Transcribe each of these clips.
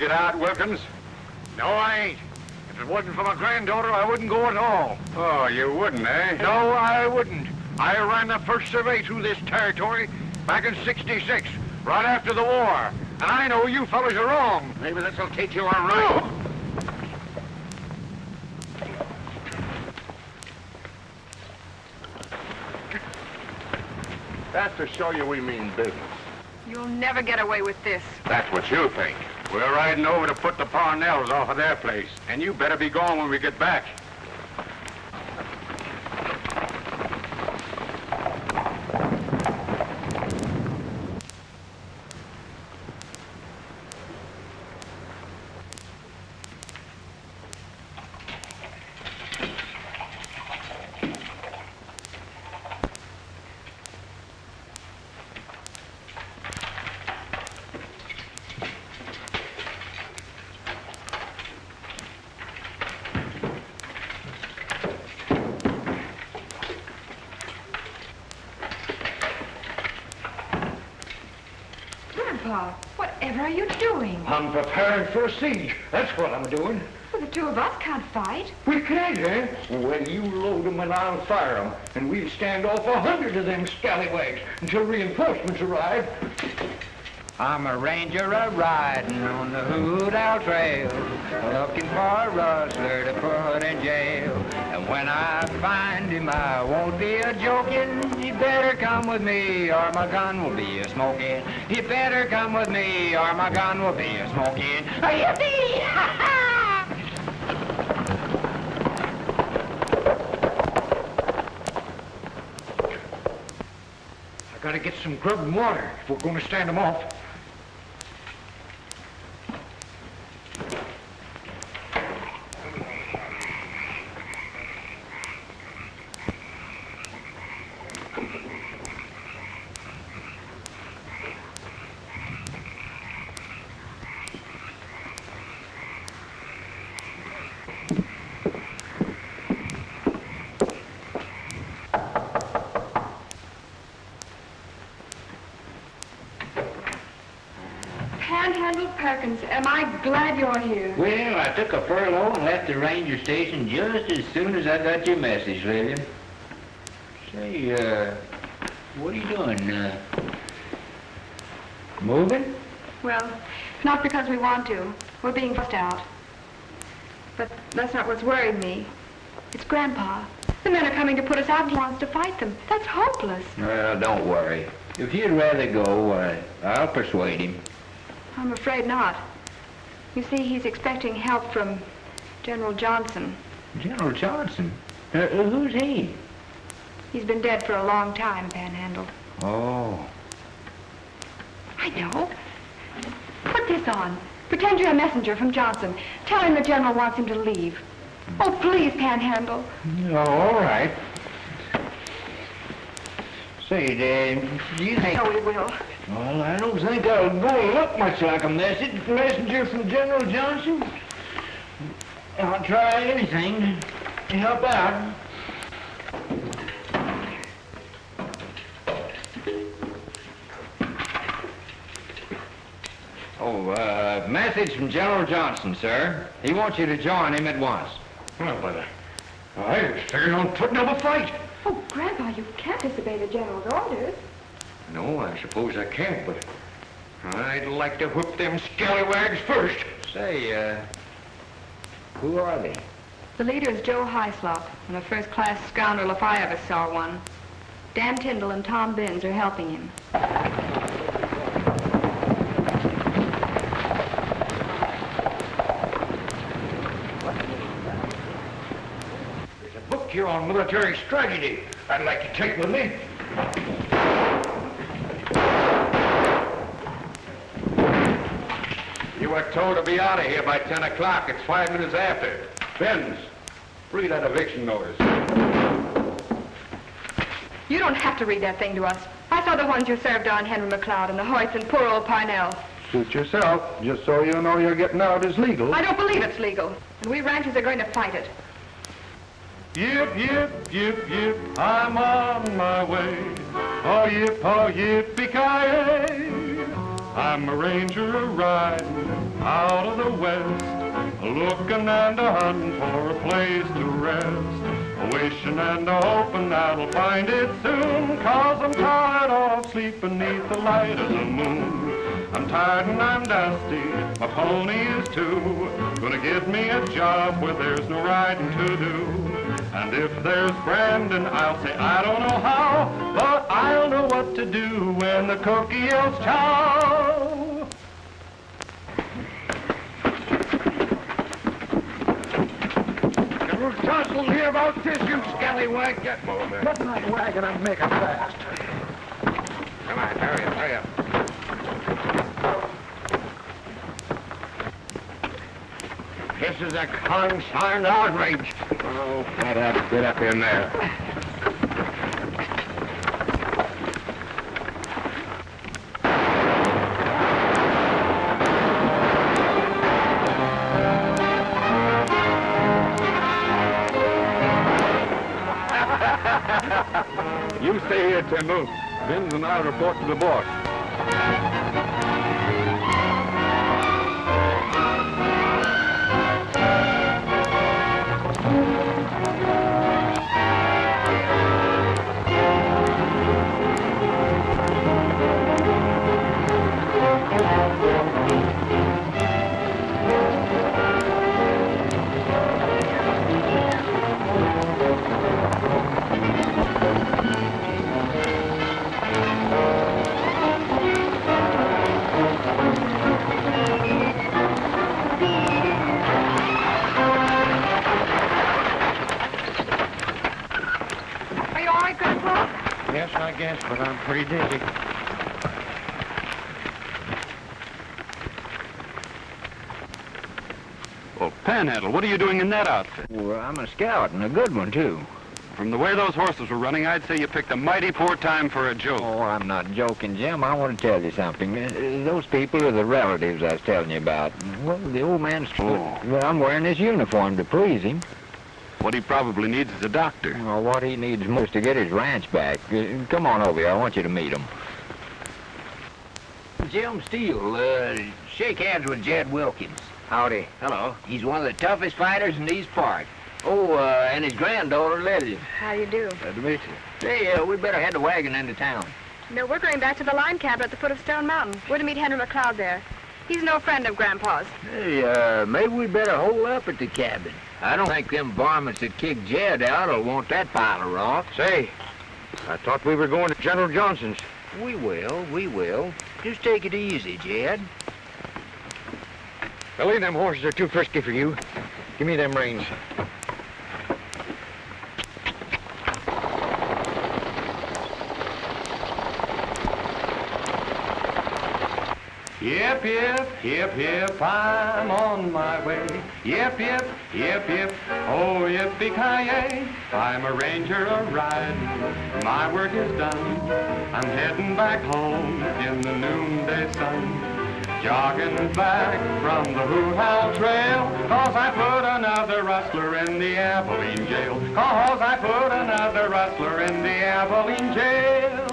get out, Wilkins? No, I ain't. If it wasn't for my granddaughter, I wouldn't go at all. Oh, you wouldn't, eh? No, I wouldn't. I ran the first survey through this territory back in '66, right after the war. And I know you fellas are wrong. Maybe this'll teach you all right. That's to show you we mean business. You'll never get away with this. That's what you think. We're riding over to put the Parnells off of their place. And you better be gone when we get back. Grandpa, whatever are you doing? I'm preparing for a siege. That's what I'm doing. Well, the two of us can't fight. We can't, eh? Well, you load them and I'll fire them. And we'll stand off 100 of them scallywags until reinforcements arrive. I'm a ranger a-riding on the Hoot Owl Trail, looking for a rustler to put in jail. And when I find him, I won't be a-joking. You better come with me or my gun will be a-smoking. You better come with me or my gun will be a-smoking. Yippee! Ha-ha! I gotta get some grub and water if we're gonna stand them off. Panhandle Perkins, am I glad you're here. Well, I took a furlough and left the ranger station just as soon as I got your message, Lillian. Say, what are you doing? Moving? Well, not because we want to. We're being forced out. But that's not what's worried me. It's Grandpa. The men are coming to put us out and wants to fight them. That's hopeless. Well, don't worry. If you'd rather go, I'll persuade him. I'm afraid not. You see, he's expecting help from General Johnson. General Johnson? Who's he? He's been dead for a long time, Panhandle. Oh. I know. Put this on. Pretend you're a messenger from Johnson. Tell him the General wants him to leave. Oh, please, Panhandle. Oh, all right. Say, do you think... No, we will. Well, I don't think I'll go look much like a messenger from General Johnson. I'll try anything to help out. Oh, message from General Johnson, sir. He wants you to join him at once. Well, but I was figuring on putting up a fight. Oh, Grandpa, you can't disobey the General's orders. No, I suppose I can't, but I'd like to whip them scallywags first. Say, who are they? The leader is Joe Hyslop, and a first-class scoundrel if I ever saw one. Dan Tyndall and Tom Binns are helping him. There's a book here on military strategy I'd like to take with me. You were told to be out of here by 10 o'clock. It's 5 minutes after. Benz, read that eviction notice. You don't have to read that thing to us. I saw the ones you served on Henry McLeod and the Hoyts and poor old Parnell. Suit yourself. Just so you know you're getting out is legal. I don't believe it's legal. And we ranchers are going to fight it. Yip, yip, yip, yip, I'm on my way. Oh, yippee-ki-yay. I'm a ranger a-riding out of the west, looking and a-hunting for a place to rest, wishing and a-hoping that I'll find it soon, 'cause I'm tired of sleeping beneath the light of the moon. I'm tired and I'm dusty, my pony is too. Gonna give me a job where there's no riding to do. And if there's Brandon, I'll say I don't know how, but I'll know what to do when the cook yells chow. We're jostling here about this, you scallywag. Get moving. Get my wagon, I'm making fast. Come on, hurry up, hurry up. This is a consigned outrage. Oh, get up in there. You stay here, Timbo. Vince and I'll report to the boss. Yes, I guess, but I'm pretty dizzy. Well, Panhandle, what are you doing in that outfit? Well, I'm a scout, and a good one, too. From the way those horses were running, I'd say you picked a mighty poor time for a joke. Oh, I'm not joking, Jim. I want to tell you something. Those people are the relatives I was telling you about. Well, the old man's... Oh. Well, I'm wearing this uniform to please him. What he probably needs is a doctor. Well, what he needs most is to get his ranch back. Come on over here. I want you to meet him. Jim Steele, shake hands with Jed Wilkins. Howdy. Hello. He's one of the toughest fighters in these parts. Oh, and his granddaughter, Lily. How do you do? Glad to meet you. Say, we better head the wagon into town. No, we're going back to the line camp at the foot of Stone Mountain. We're to meet Henry McLeod there. He's no friend of Grandpa's. Hey, maybe we'd better hold up at the cabin. I don't think them varmints that kicked Jed out will want that pile of rocks. Say, I thought we were going to General Johnson's. We will. Just take it easy, Jed. Billy, them horses are too frisky for you. Give me them reins. Yip, yip, yip, yip, I'm on my way. Yip, yip, yip, yip, oh, yippee-ki-yay. I'm a ranger a-riding, my work is done. I'm heading back home in the noonday sun. Jogging back from the Hoot-Howl Trail, 'cause I put another rustler in the Abilene jail. 'Cause I put another rustler in the Abilene jail.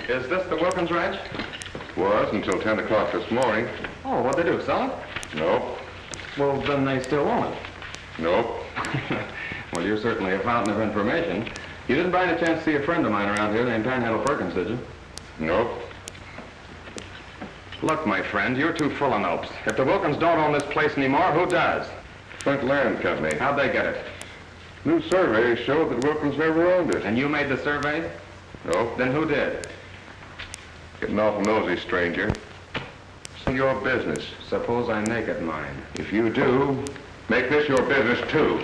Is this the Wilkins Ranch? Was until 10 o'clock this morning. Oh, what'd they do, sell it? Nope. Well, then they still own it? Nope. Well, you're certainly a fountain of information. You didn't by any chance see a friend of mine around here named Panhandle Perkins, did you? Nope. Look, my friend, you're too full of nopes. If the Wilkins don't own this place anymore, who does? Flint Land Company. How'd they get it? New survey showed that Wilkins never owned it. And you made the survey? Nope. Then who did? Getting awful nosy, stranger. It's your business. Suppose I make it mine. If you do, make this your business, too.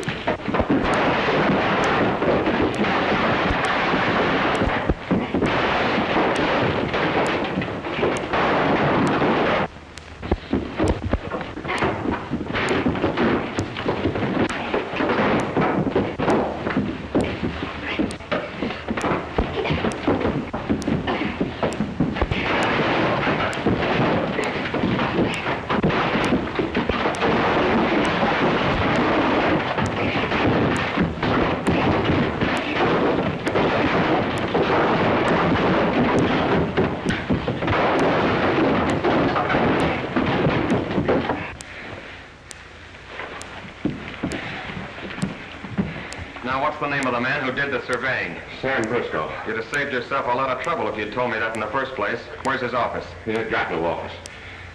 Now, what's the name of the man who did the surveying? Sam Briscoe. You'd have saved yourself a lot of trouble if you'd told me that in the first place. Where's his office? He ain't got no office.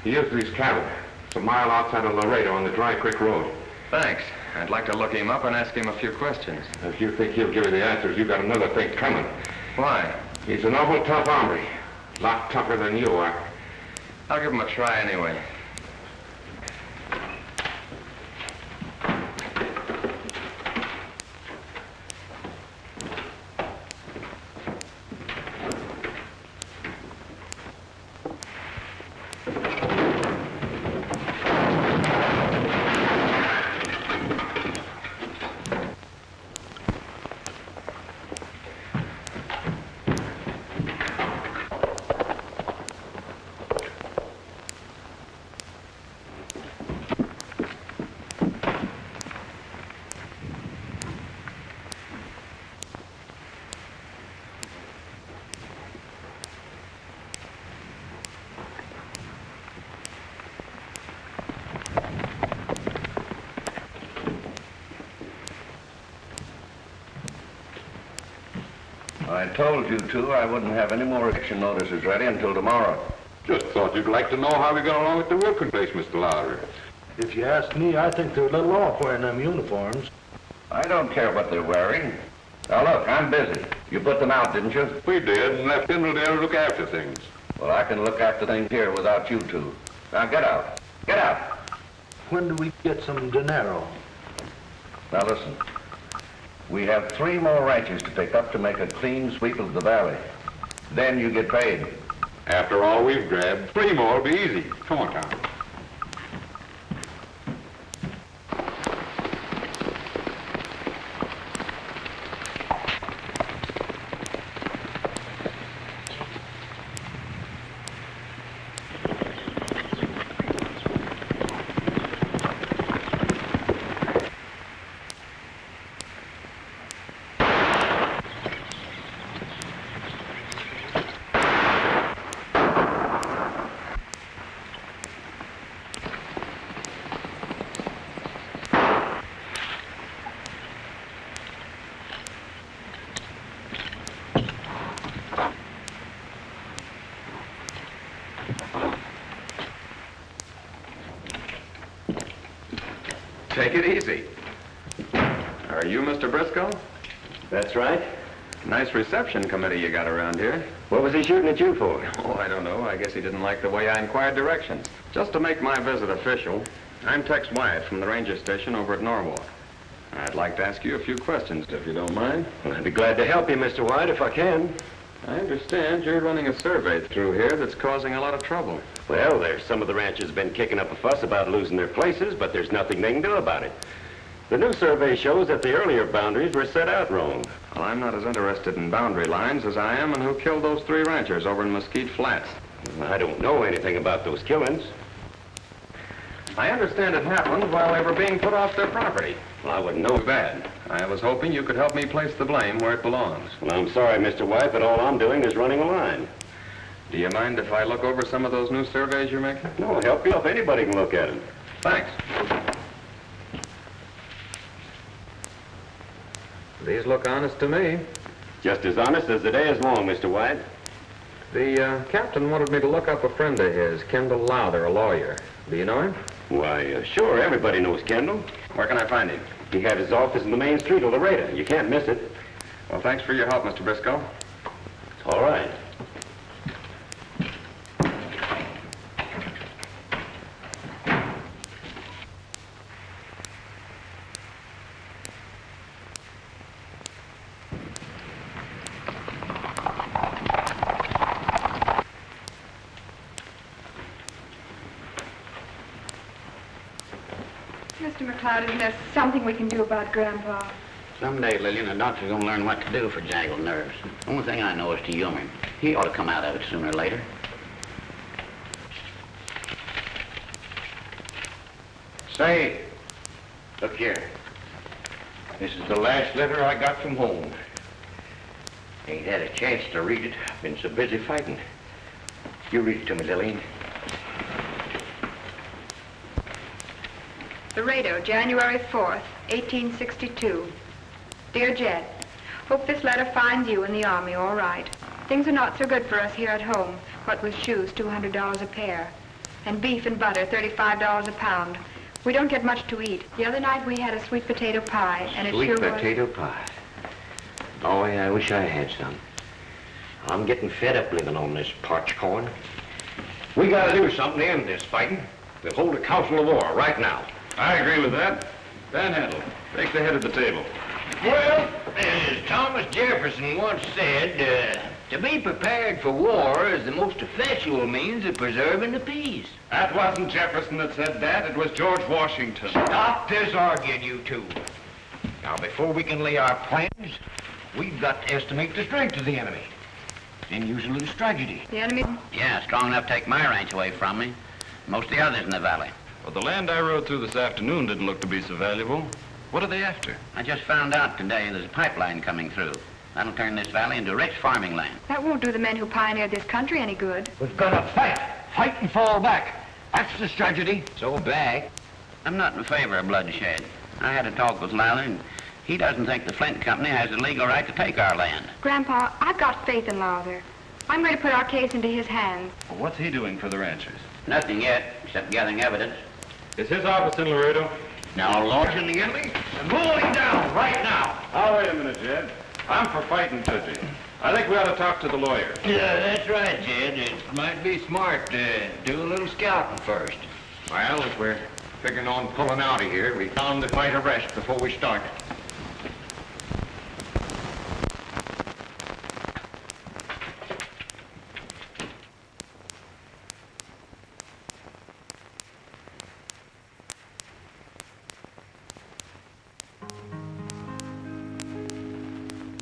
He is to his cabin. It's a mile outside of Laredo on the Dry Creek Road. Thanks. I'd like to look him up and ask him a few questions. If you think he'll give you the answers, you got another thing coming. Why? He's an awful tough hombre. A lot tougher than you are. I'll give him a try anyway. I told you two I wouldn't have any more eviction notices ready until tomorrow. Just thought you'd like to know how we got along at the Wilkins place, Mr. Lowry. If you ask me, I think they're a little off wearing them uniforms. I don't care what they're wearing. Now look, I'm busy. You put them out, didn't you? We did, and left General there to look after things. Well, I can look after things here without you two. Now get out. Get out. When do we get some dinero? Now listen. We have 3 more ranches to pick up to make a clean sweep of the valley. Then you get paid. After all we've grabbed, 3 more will be easy. Come on, Tom. Take it easy. Are you Mr. Briscoe? That's right. Nice reception committee you got around here. What was he shooting at you for? Oh, I don't know. I guess he didn't like the way I inquired directions. Just to make my visit official, I'm Tex Wyatt from the ranger station over at Norwalk. I'd like to ask you a few questions, if you don't mind. Well, I'd be glad to help you, Mr. White, if I can. I understand you're running a survey through here that's causing a lot of trouble. Well, there's some of the ranchers been kicking up a fuss about losing their places, but there's nothing they can do about it. The new survey shows that the earlier boundaries were set out wrong. Well, I'm not as interested in boundary lines as I am in who killed those 3 ranchers over in Mesquite Flats. I don't know anything about those killings. I understand it happened while they were being put off their property. Well, I wouldn't know. Too bad. I was hoping you could help me place the blame where it belongs. Well, I'm sorry, Mr. White, but all I'm doing is running a line. Do you mind if I look over some of those new surveys you're making? No, help you if anybody can look at them. Thanks. These look honest to me. Just as honest as the day is long, Mr. White. The captain wanted me to look up a friend of his, Kendall Lowther, a lawyer. Do you know him? Why, sure, everybody knows Kendall. Where can I find him? He had his office in the main street of Laredo. You can't miss it. Well, thanks for your help, Mr. Briscoe. All right. Mr. McLeod, isn't there something we can do about Grandpa? Someday, Lillian, the doctor's gonna learn what to do for jangled nerves. Only thing I know is to humor him. He ought to come out of it sooner or later. Say, look here. This is the last letter I got from home. Ain't had a chance to read it. I've been so busy fighting. You read it to me, Lillian. Laredo, January 4th, 1862. Dear Jed, hope this letter finds you in the Army all right. Things are not so good for us here at home, what with shoes, $200 a pair, and beef and butter, $35 a pound. We don't get much to eat. The other night we had a sweet potato pie, and it sure was... Sweet potato pie. Oh, yeah, I wish I had some. I'm getting fed up living on this parched corn. We gotta do something to end this fighting. We'll hold a council of war right now. I agree with that. Panhandle, take the head of the table. Well, as Thomas Jefferson once said, to be prepared for war is the most effectual means of preserving the peace. That wasn't Jefferson that said that. It was George Washington. Stop this arguing, you two. Now, before we can lay our plans, we've got to estimate the strength of the enemy. Then use a little strategy. The enemy? Yeah, strong enough to take my ranch away from me. Most of the others in the valley. Well, the land I rode through this afternoon didn't look to be so valuable. What are they after? I just found out today there's a pipeline coming through. That'll turn this valley into rich farming land. That won't do the men who pioneered this country any good. We've got to fight. Fight and fall back. That's the strategy. So back? I'm not in favor of bloodshed. I had a talk with Lowther, and he doesn't think the Flint Company has the legal right to take our land. Grandpa, I've got faith in Lowther. I'm going to put our case into his hands. Well, what's he doing for the ranchers? Nothing yet, except gathering evidence. Is his office in Laredo? Now, launching the enemy and rolling down right now. Oh, wait a minute, Jed. I'm for fighting Tudgy. I think we ought to talk to the lawyer. Yeah, that's right, Jed. It might be smart to do a little scouting first. Well, if we're figuring on pulling out of here, we found to fight a rest before we start.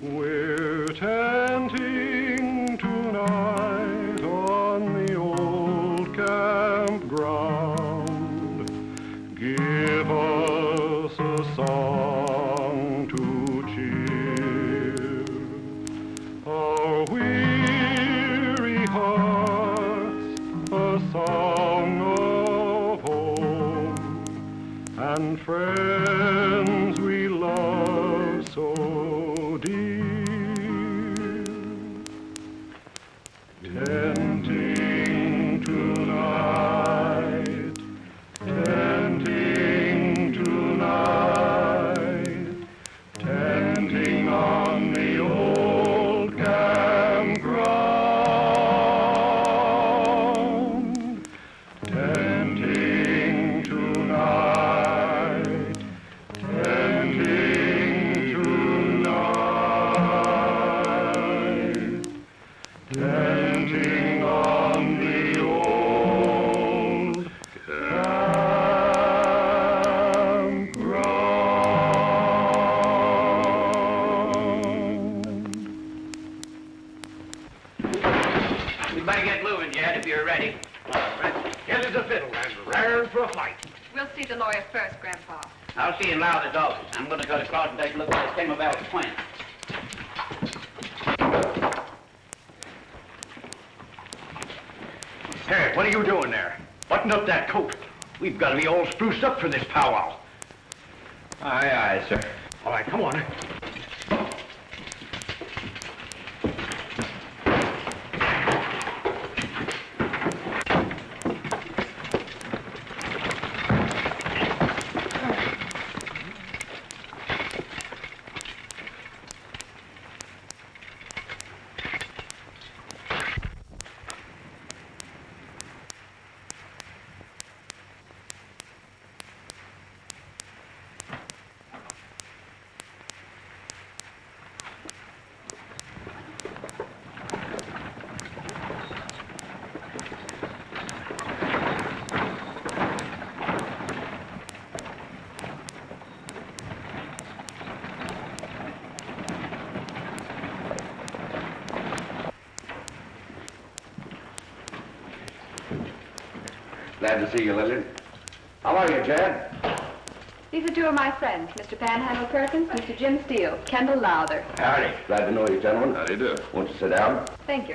We're tenting tonight on the old campground. Give us a song to cheer our weary hearts, a song of home and friends we love so dear. Tenting tonight, tenting tonight, tenting on the old campground. Tenting tonight, tenting tonight, tenting on the old campground. We better get moving, Jed, if you're ready. All right. Get us a fiddle and raring for a fight. We'll see the lawyer first, Grandpa. I'll see you in Lowther's office. I'm going to cut across and take a look at this Timber Valley plant. Hey, what are you doing there? Button up that coat. We've got to be all spruced up for this powwow. Aye, aye, sir. All right, come on. Glad to see you, Lillian. How are you, Jed? These are two of my friends, Mr. Panhandle Perkins, Mr. Jim Steele, Kendall Lowther. Howdy. Glad to know you, gentlemen. How do you do? Won't you sit down? Thank you.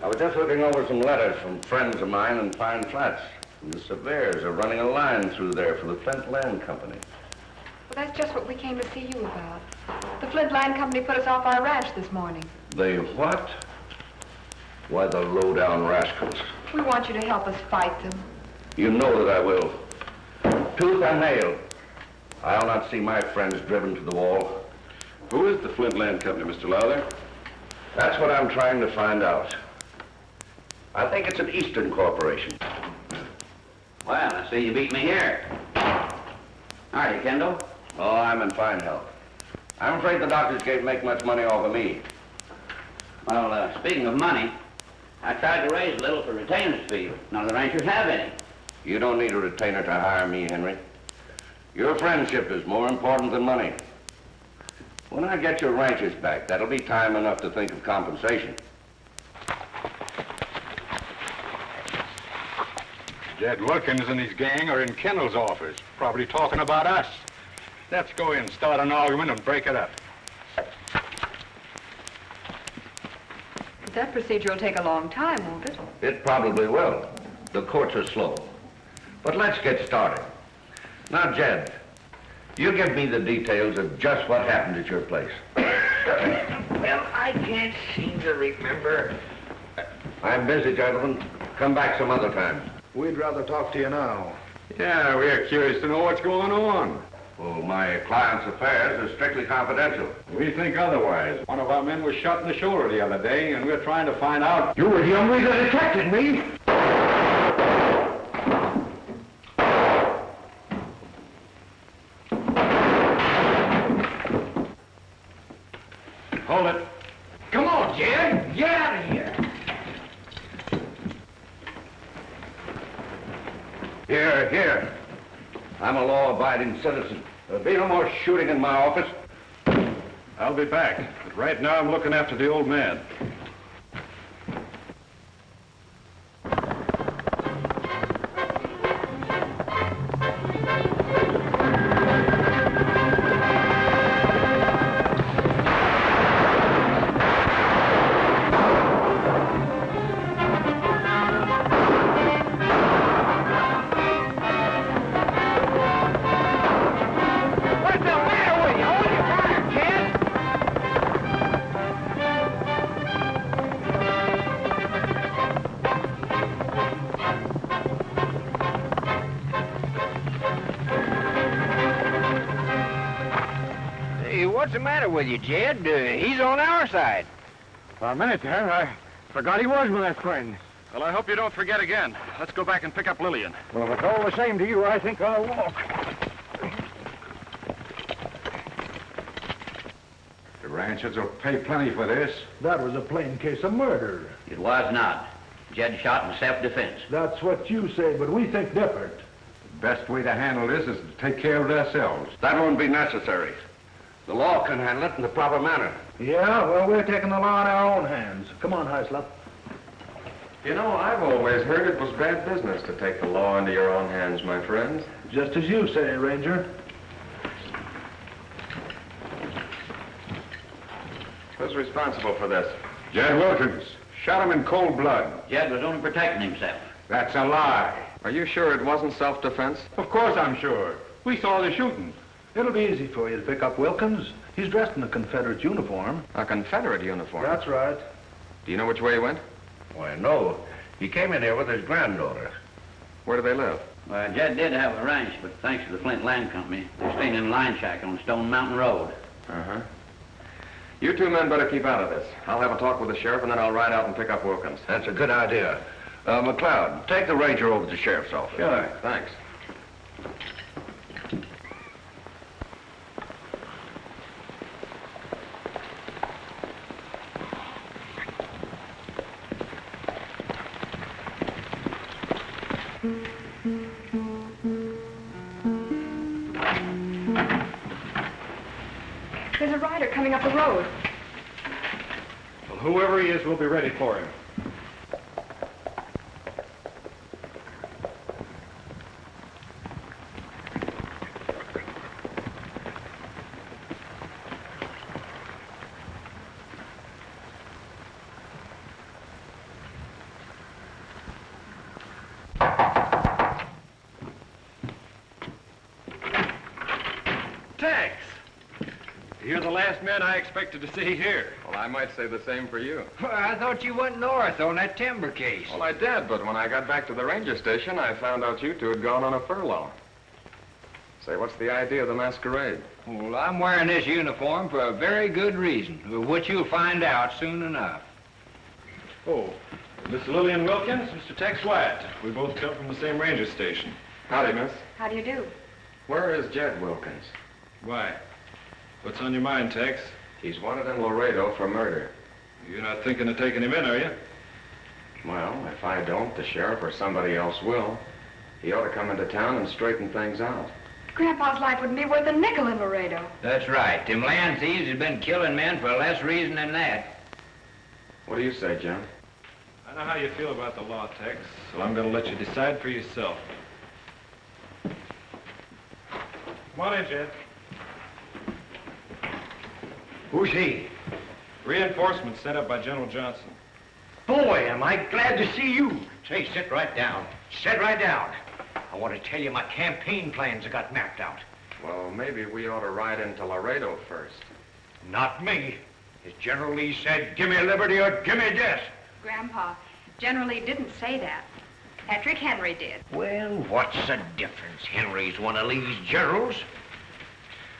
I was just looking over some letters from friends of mine in Pine Flats. The Severes are running a line through there for the Flint Land Company. Well, that's just what we came to see you about. The Flint Land Company put us off our ranch this morning. They what? Why, the low-down rascals. We want you to help us fight them. You know that I will. Tooth and nail. I'll not see my friends driven to the wall. Who is the Flint Land Company, Mr. Lowther? That's what I'm trying to find out. I think it's an Eastern corporation. Well, I see you beat me here. Are you, Kendall? Oh, I'm in fine health. I'm afraid the doctors can't make much money off of me. Well, speaking of money, I tried to raise a little for retainer's fee. None of the ranchers have any. You don't need a retainer to hire me, Henry. Your friendship is more important than money. When I get your ranches back, that'll be time enough to think of compensation. Jed Wilkins and his gang are in Kendall's office, probably talking about us. Let's go in, start an argument, and break it up. But that procedure will take a long time, won't it? It probably will. The courts are slow. But let's get started. Now, Jed, you give me the details of just what happened at your place. Well, I can't seem to remember. I'm busy, gentlemen. Come back some other time. We'd rather talk to you now. Yeah, we're curious to know what's going on. Well, my client's affairs are strictly confidential. We think otherwise. One of our men was shot in the shoulder the other day, and we're trying to find out. You were the only that attacked me. Hold it. Come on, Jed. Get out of here. Here, here. I'm a law-abiding citizen. There'll be no more shooting in my office. I'll be back. But right now, I'm looking after the old man. What's the matter with you, Jed? He's on our side. For a minute there, I forgot he was my friend. Well, I hope you don't forget again. Let's go back and pick up Lillian. Well, if it's all the same to you, I think I'll walk. The ranchers will pay plenty for this. That was a plain case of murder. It was not. Jed shot in self-defense. That's what you say, but we think different. The best way to handle this is to take care of it ourselves. That won't be necessary. The law can handle it in the proper manner. Yeah, well, we're taking the law in our own hands. Come on, Hyslop. You know, I've always heard it was bad business to take the law into your own hands, my friends. Just as you say, Ranger. Who's responsible for this? Jed Wilkins. Shot him in cold blood. Jed was only protecting himself. That's a lie. Are you sure it wasn't self-defense? Of course I'm sure. We saw the shooting. It'll be easy for you to pick up Wilkins. He's dressed in a Confederate uniform. A Confederate uniform? That's right. Do you know which way he went? Why, no. He came in here with his granddaughter. Where do they live? Well, Jed did have a ranch, but thanks to the Flint Land Company, they're staying in a line shack on Stone Mountain Road. Uh-huh. You two men better keep out of this. I'll have a talk with the sheriff, and then I'll ride out and pick up Wilkins. That's a good idea. McLeod, take the ranger over to the sheriff's office. Sure. Thanks. There's a rider coming up the road. Well, whoever he is, we'll be ready for him. Tex! You're the last man I expected to see here. Well, I might say the same for you. Well, I thought you went north on that timber case. Well, I did, but when I got back to the ranger station, I found out you two had gone on a furlough. Say, what's the idea of the masquerade? Well, I'm wearing this uniform for a very good reason, which you'll find out soon enough. Oh, Miss Lillian Wilkins, Mr. Tex Wyatt. We both come from the same ranger station. Howdy, miss. How do you do? Where is Jed Wilkins? Why? What's on your mind, Tex? He's wanted in Laredo for murder. You're not thinking of taking him in, are you? Well, if I don't, the sheriff or somebody else will. He ought to come into town and straighten things out. Grandpa's life wouldn't be worth a nickel in Laredo. That's right. Them land thieves have been killing men for less reason than that. What do you say, John? I know how you feel about the law, Tex, so I'm going to let you decide for yourself. Come on in, Jed. Who's he? Reinforcements sent up by General Johnson. Boy, am I glad to see you. Say, sit right down. Sit right down. I want to tell you my campaign plans have got mapped out. Well, maybe we ought to ride into Laredo first. Not me. As General Lee said, give me liberty or give me death. Grandpa, General Lee didn't say that. Patrick Henry did. Well, what's the difference? Henry's one of Lee's generals.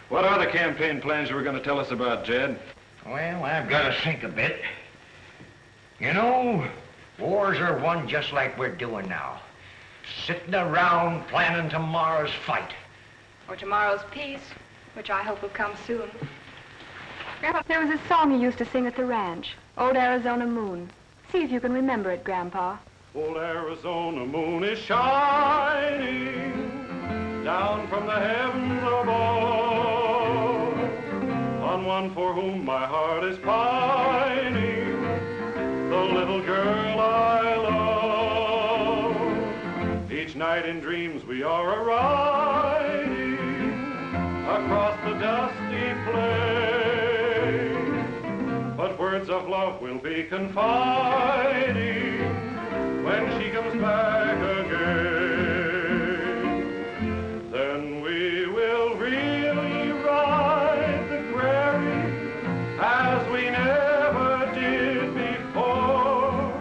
What are the campaign plans you were going to tell us about, Jed? Well, I've got to think a bit. You know, wars are won just like we're doing now. Sitting around planning tomorrow's fight. Or tomorrow's peace, which I hope will come soon. Grandpa, there was a song you used to sing at the ranch, Old Arizona Moon. See if you can remember it, Grandpa. Old Arizona moon is shining down from the heavens above on one for whom my heart is pining, the little girl I love. Each night in dreams we are a-riding across the dusty plain, but words of love will be confiding when she comes back again. Then we will really ride the prairie as we never did before,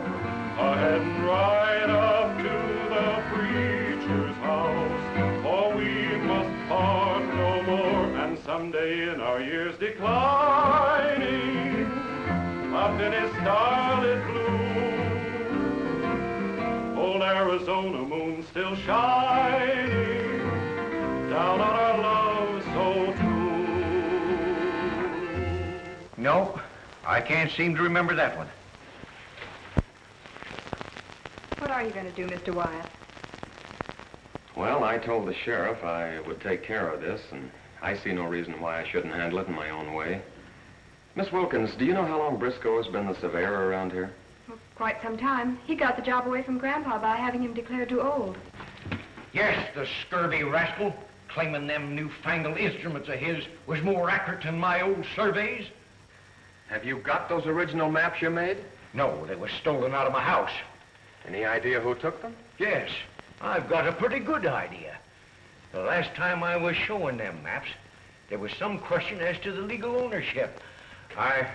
ahead and right up to the preacher's house, for we must part no more. And someday in our years declining, up in his starlit blue, old Arizona moon still shining down on our love so true. No, I can't seem to remember that one. What are you going to do, Mr. Wyatt? Well, I told the sheriff I would take care of this, and I see no reason why I shouldn't handle it in my own way. Miss Wilkins, do you know how long Briscoe has been the surveyor around here? Well, quite some time. He got the job away from Grandpa by having him declared too old. Yes, the scurvy rascal, claiming them newfangled instruments of his was more accurate than my old surveys. Have you got those original maps you made? No, they were stolen out of my house. Any idea who took them? Yes, I've got a pretty good idea. The last time I was showing them maps, there was some question as to the legal ownership. I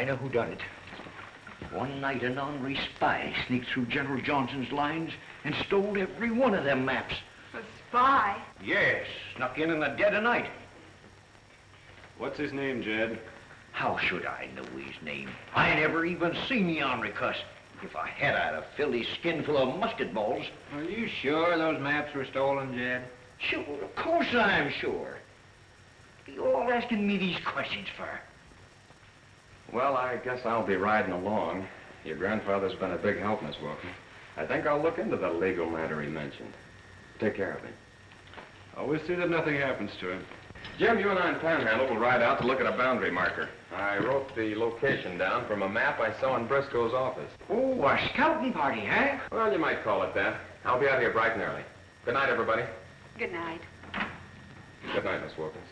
know who done it. One night, an ornery spy sneaked through General Johnson's lines and stole every one of them maps. A spy? Yes, snuck in the dead of night. What's his name, Jed? How should I know his name? I never even seen the ornery cuss. If I had, I'd have filled his skin full of musket balls. Are you sure those maps were stolen, Jed? Sure, of course I'm sure. What are you all asking me these questions for? Well, I guess I'll be riding along. Your grandfather's been a big help, Miss Wilkins. I think I'll look into the legal matter he mentioned. Take care of him. Always see that nothing happens to him. Jim, you and I in Panhandle will ride out to look at a boundary marker. I wrote the location down from a map I saw in Briscoe's office. Oh, a scouting party, huh? Well, you might call it that. I'll be out here bright and early. Good night, everybody. Good night. Good night, Miss Wilkins.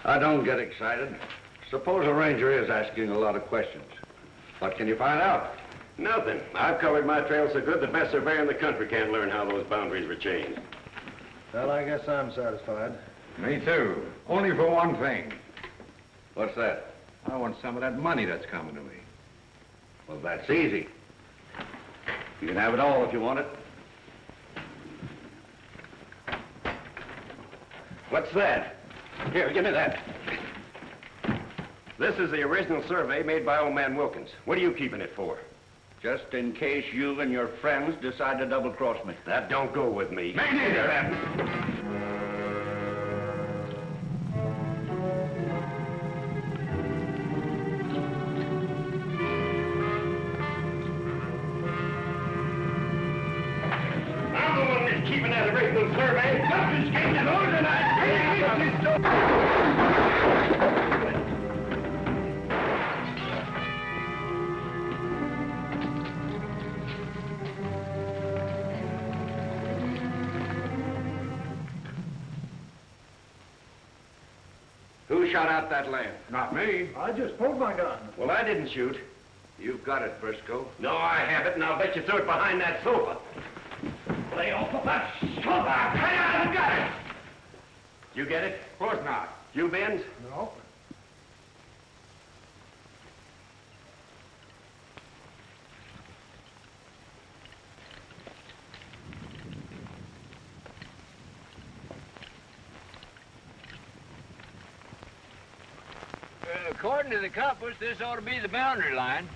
I don't get excited. Suppose a ranger is asking a lot of questions. What can you find out? Nothing. I've covered my trail so good the best surveyor in the country can't learn how those boundaries were changed. Well, I guess I'm satisfied. Me too. Only for one thing. What's that? I want some of that money that's coming to me. Well, that's easy. You can have it all if you want it. What's that? Here, give me that. This is the original survey made by old man Wilkins. What are you keeping it for? Just in case you and your friends decide to double-cross me. That don't go with me. Me neither. Keeping that original survey. Nothing's getting it over tonight. Who shot out that lamp? Not me. I just pulled my gun. Well, I didn't shoot. You've got it, Briscoe. No, I haven't, and I'll bet you threw it behind that sofa. Lay off of that sofa! I got it! You get it? Of course not. You, Benz? No. According to the compass, this ought to be the boundary line.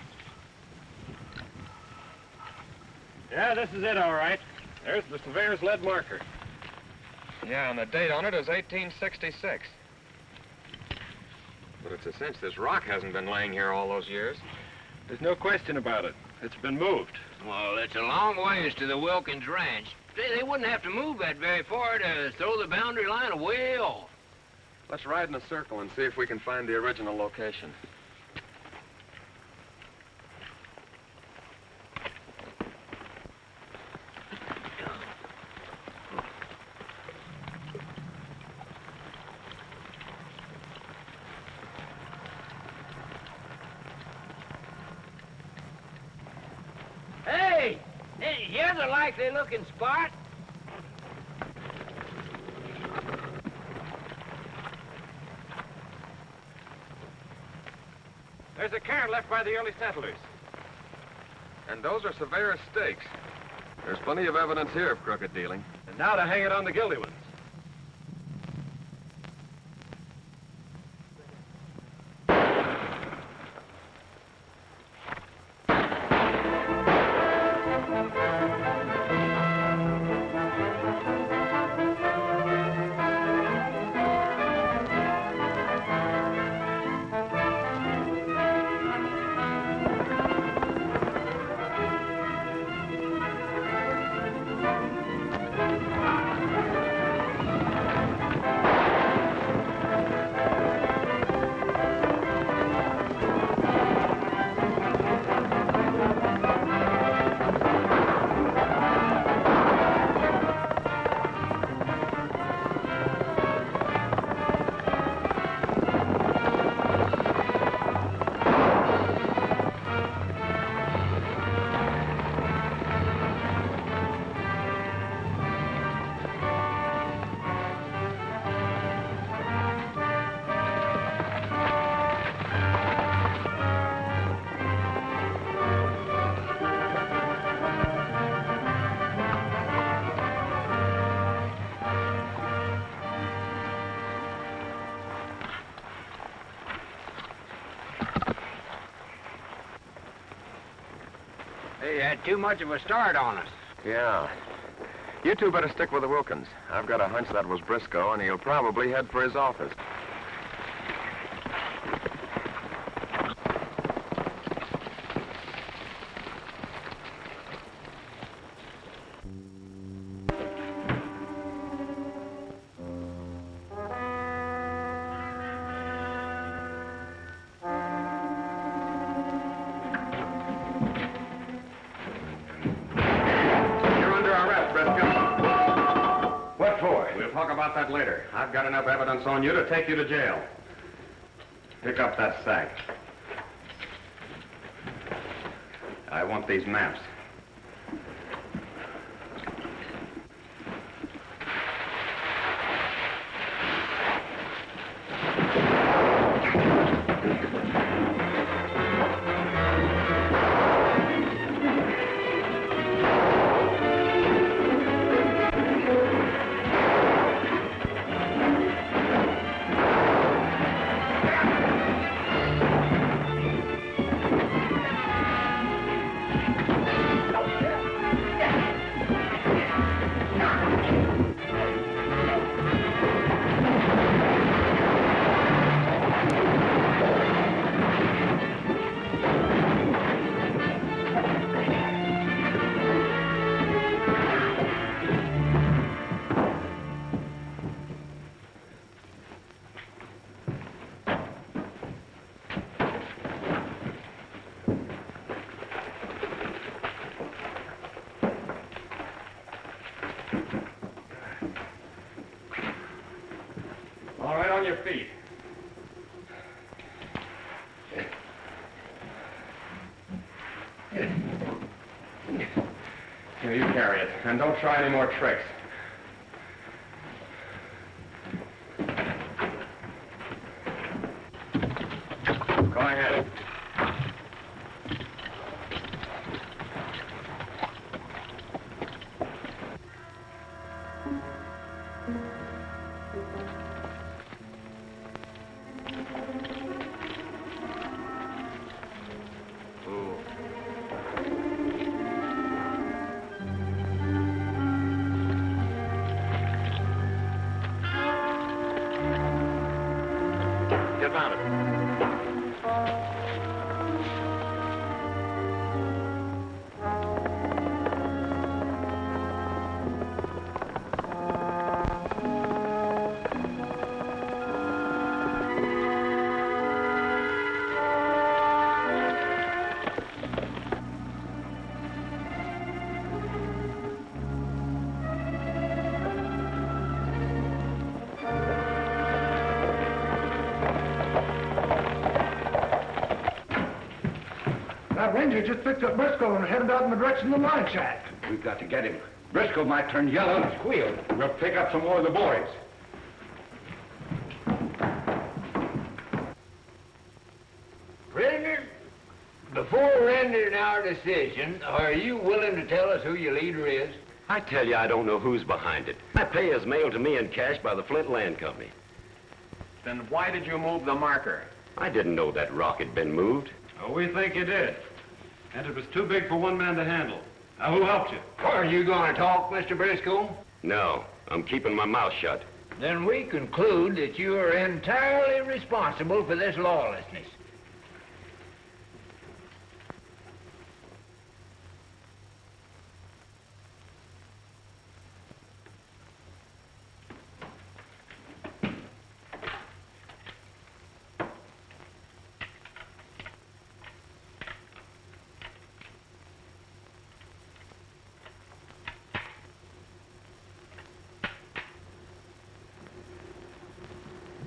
Yeah, this is it, all right. There's the surveyor's lead marker. Yeah, and the date on it is 1866. But it's a cinch this rock hasn't been laying here all those years. There's no question about it. It's been moved. Well, it's a long ways to the Wilkins Ranch. They wouldn't have to move that very far to throw the boundary line away off. Let's ride in a circle and see if we can find the original location. Hey, here's a likely looking spot. There's a cairn left by the early settlers. And those are surveyor's stakes. There's plenty of evidence here of crooked dealing. And now to hang it on the guilty ones. They had too much of a start on us. Yeah. You two better stick with the Wilkins. I've got a hunch that was Briscoe, and he'll probably head for his office. We'll talk about that later. I've got enough evidence on you to take you to jail. Pick up that sack. I want these maps. All right, on your feet. Here, you carry it. And don't try any more tricks. Go ahead. Get mounted. That ranger just picked up Briscoe and headed out in the direction of the mine shack. We've got to get him. Briscoe might turn yellow and squeal. We'll pick up some more of the boys. Prisoner, before rendering our decision, are you willing to tell us who your leader is? I tell you, I don't know who's behind it. My pay is mailed to me in cash by the Flint Land Company. Then why did you move the marker? I didn't know that rock had been moved. Oh, we think you did. And it was too big for one man to handle. Now, who helped you? Are you going to talk, Mr. Briscoe? No, I'm keeping my mouth shut. Then we conclude that you are entirely responsible for this lawlessness.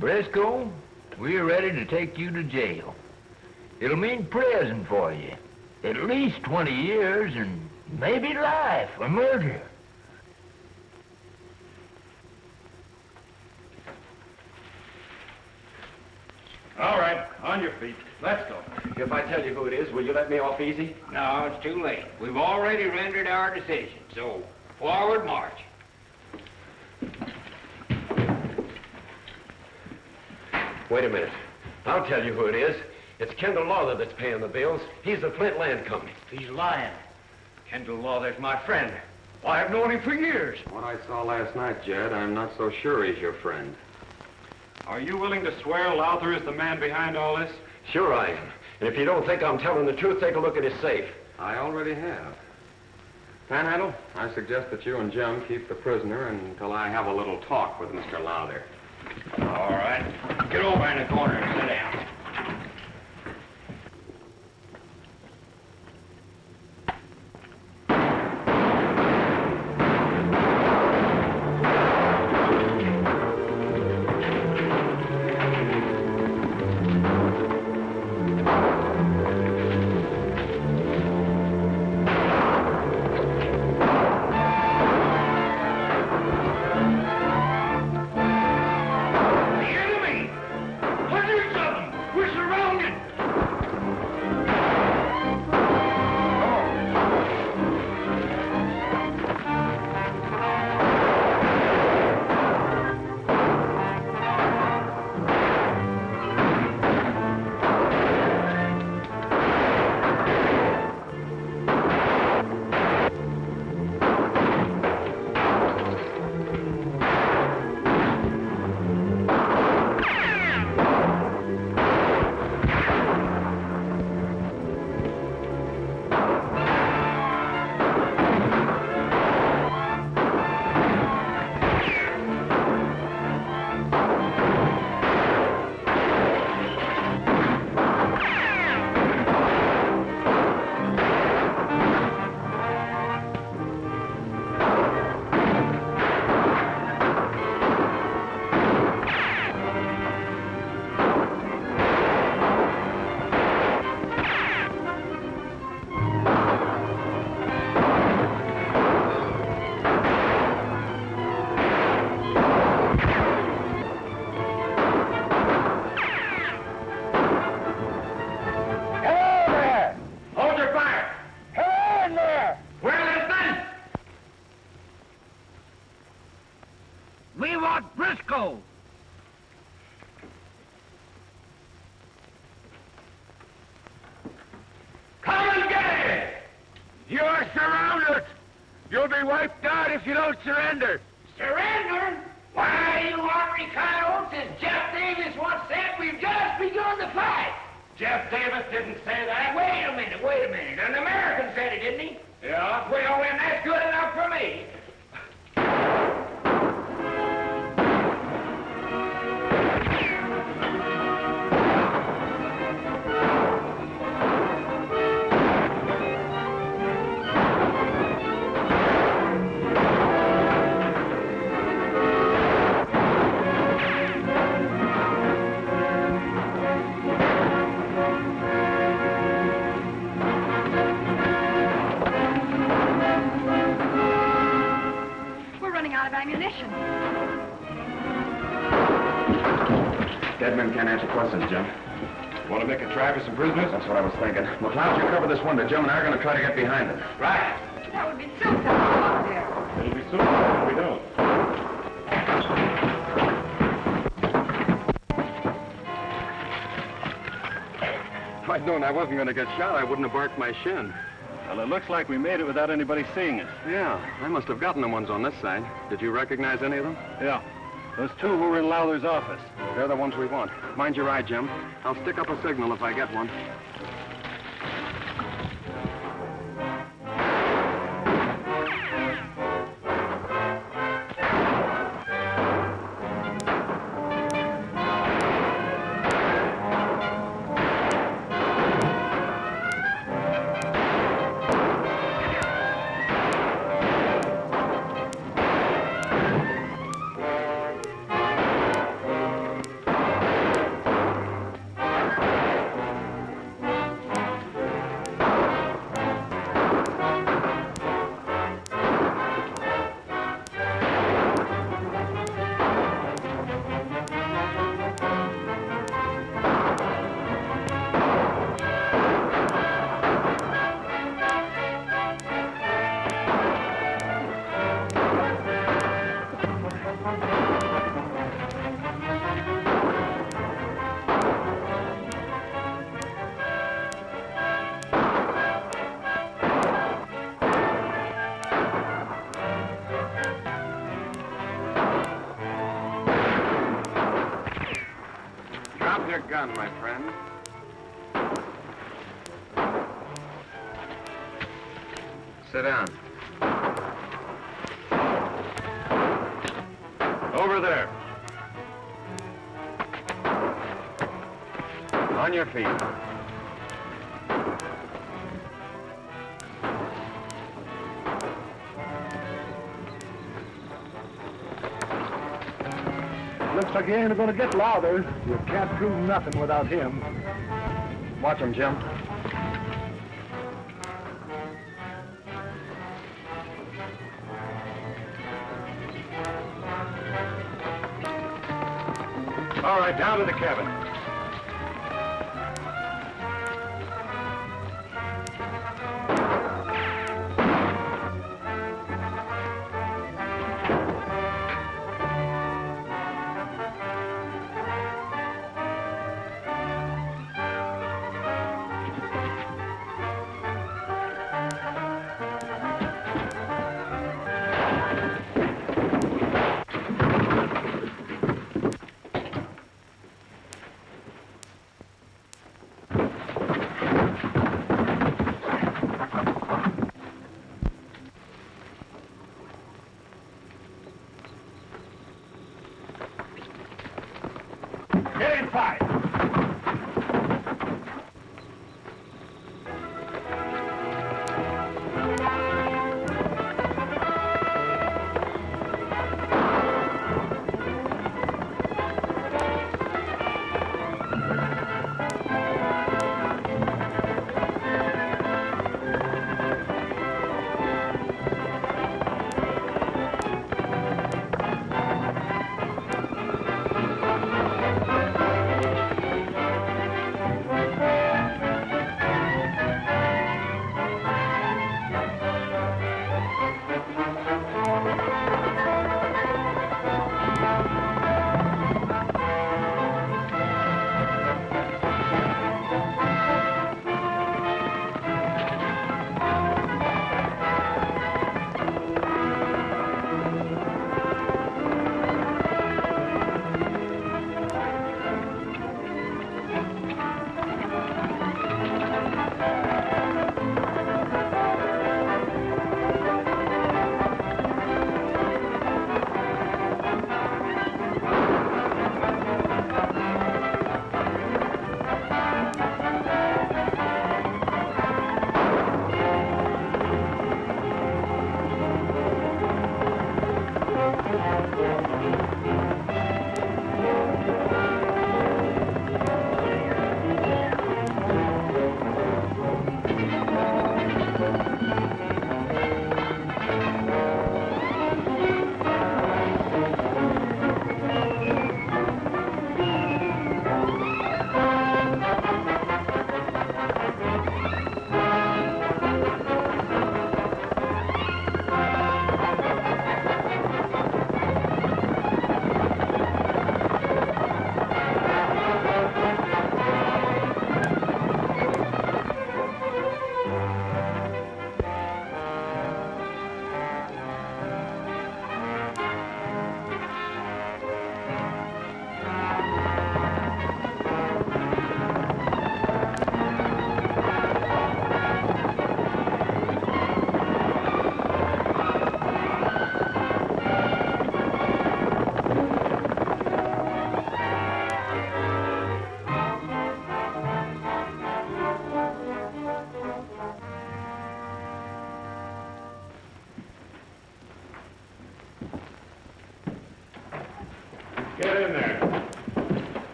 Briscoe, we're ready to take you to jail. It'll mean prison for you. At least 20 years and maybe life for murder. All right, on your feet. Let's go. If I tell you who it is, will you let me off easy? No, it's too late. We've already rendered our decision, so forward march. Wait a minute. I'll tell you who it is. It's Kendall Lawler that's paying the bills. He's the Flint Land Company. He's lying. Kendall Lawler's my friend. Why, I've known him for years. What I saw last night, Jed, I'm not so sure he's your friend. Are you willing to swear Lowther is the man behind all this? Sure I am. And if you don't think I'm telling the truth, take a look at his safe. I already have. Panhandle, I suggest that you and Jim keep the prisoner until I have a little talk with Mr. Lowther. All right. Get over in the corner and sit down. go. Come and get it! You're surrounded! You'll be wiped out if you don't surrender. Surrender? Why, you ornery coyotes, as Jeff Davis once said, we've just begun to fight. Jeff Davis didn't say that. Wait a minute. An American said it, didn't he? Yeah? Well, then that's good enough for me. Ammunition. Dead men can't answer questions, Jim. Want to make a try for some prisoners? That's what I was thinking. McLeod, you cover this window, Jim, and I'm going to try to get behind them. Right. That would be so tough out there. It'll be soon if we don't. If I'd known I wasn't going to get shot, I wouldn't have barked my shin. Well, it looks like we made it without anybody seeing us. Yeah, I must have gotten the ones on this side. Did you recognize any of them? Yeah. Those two who were in Lowther's office. They're the ones we want. Mind your eye, Jim. I'll stick up a signal if I get one. Your gun, my friend. Sit down. Over there. On your feet. Looks like you ain't going to get Lowther. You can't prove nothing without him. Watch him, Jim. All right, down to the cabin.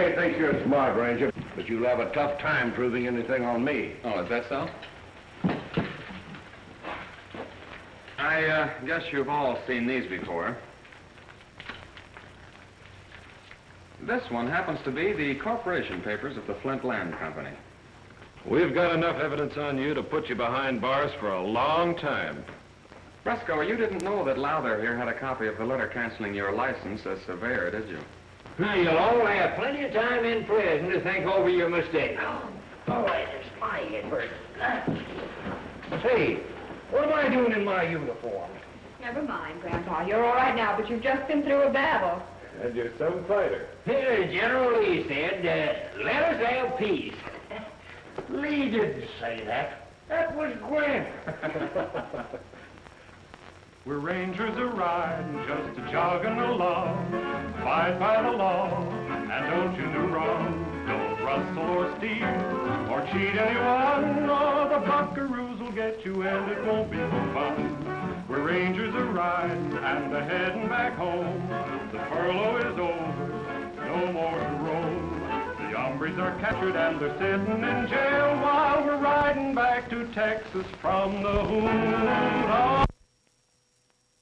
may think you're smart, Ranger, but you'll have a tough time proving anything on me. Oh, is that so? I guess you've all seen these before. This one happens to be the corporation papers of the Flint Land Company. We've got enough evidence on you to put you behind bars for a long time. Bresco, you didn't know that Lowther here had a copy of the letter canceling your license as surveyor, did you? Now, you'll all have plenty of time in prison to think over your mistake. Oh, it's my Edward. Say, what am I doing in my uniform? Never mind, Grandpa. You're all right now, but you've just been through a battle. And you're some fighter. General Lee said, let us have peace. Lee didn't say that. That was Grant. We're rangers a-riding, just a-jogging along. Fight by the law, and don't you do wrong. Don't rustle or steal, or cheat anyone, or the buckaroos will get you, and it won't be no fun. We're rangers a-riding, and a-heading back home. The furlough is over, no more to roam. The hombres are captured, and they're sitting in jail, while we're riding back to Texas from the Hood.